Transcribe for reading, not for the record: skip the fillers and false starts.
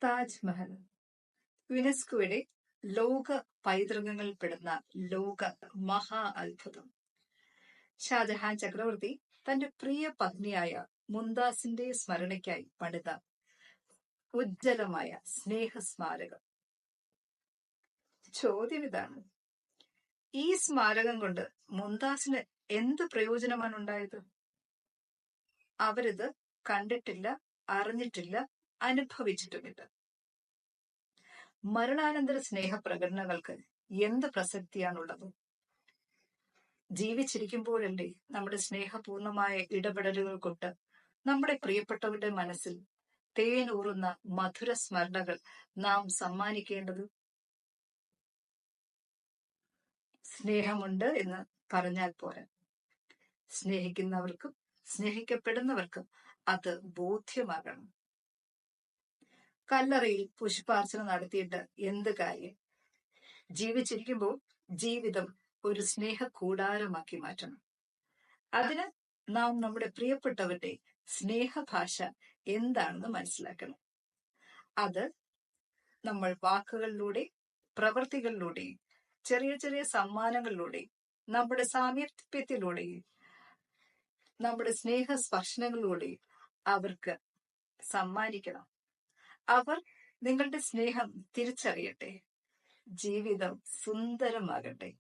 താജ്മഹൽ യുനെസ്കോയുടെ ലോക പൈതൃകങ്ങളിൽപ്പെടുന്ന ലോക മഹാ അത്ഭുതം. ഷാജഹാൻ ചക്രവർത്തി തന്റെ പ്രിയ പത്നിയായ മുംതാസിന്റെ സ്മരണയ്ക്കായി പണിത ഉജ്ജ്വലമായ സ്നേഹസ്മാരകം. ചോദ്യം ഇതാണ്: ഈ സ്മാരകം കൊണ്ട് മുംതാസിന് എന്ത് പ്രയോജനമാണ് ഉണ്ടായത്? അവരിത് കണ്ടിട്ടില്ല, അറിഞ്ഞിട്ടില്ല, അനുഭവിച്ചിട്ടുമില്ല. മരണാനന്തര സ്നേഹപ്രകടനങ്ങൾക്ക് എന്ത് പ്രസക്തിയാണുള്ളത്? ജീവിച്ചിരിക്കുമ്പോഴല്ലേ നമ്മുടെ സ്നേഹപൂർണമായ ഇടപെടലുകൾ കൊണ്ട് നമ്മുടെ പ്രിയപ്പെട്ടവരുടെ മനസ്സിൽ തേനൂറുന്ന മധുര സ്മരണകൾ നാം സമ്മാനിക്കേണ്ടത്. സ്നേഹമുണ്ട് എന്ന് പറഞ്ഞാൽ പോരാ, സ്നേഹിക്കുന്നവർക്കും സ്നേഹിക്കപ്പെടുന്നവർക്കും അത് ബോധ്യമാകണം. കല്ലറയിൽ പുഷ്പാർച്ചന നടത്തിയിട്ട് എന്ത് കാര്യം? ജീവിച്ചിരിക്കുമ്പോൾ ജീവിതം ഒരു സ്നേഹ കൂടാരമാക്കി മാറ്റണം. അതിന് നാം നമ്മുടെ പ്രിയപ്പെട്ടവരുടെ സ്നേഹഭാഷ എന്താണെന്ന് മനസ്സിലാക്കണം. അത് നമ്മൾ വാക്കുകളിലൂടെ, പ്രവൃത്തികളിലൂടെ, ചെറിയ ചെറിയ സമ്മാനങ്ങളിലൂടെ, നമ്മുടെ സാമീപ്യത്തിലൂടെ, നമ്മുടെ സ്നേഹസ്പർശനങ്ങളിലൂടെ അവർക്ക് സമ്മാനിക്കണം. അവർ നിങ്ങളുടെ സ്നേഹം തിരിച്ചറിയട്ടെ. ജീവിതം സുന്ദരമാകട്ടെ.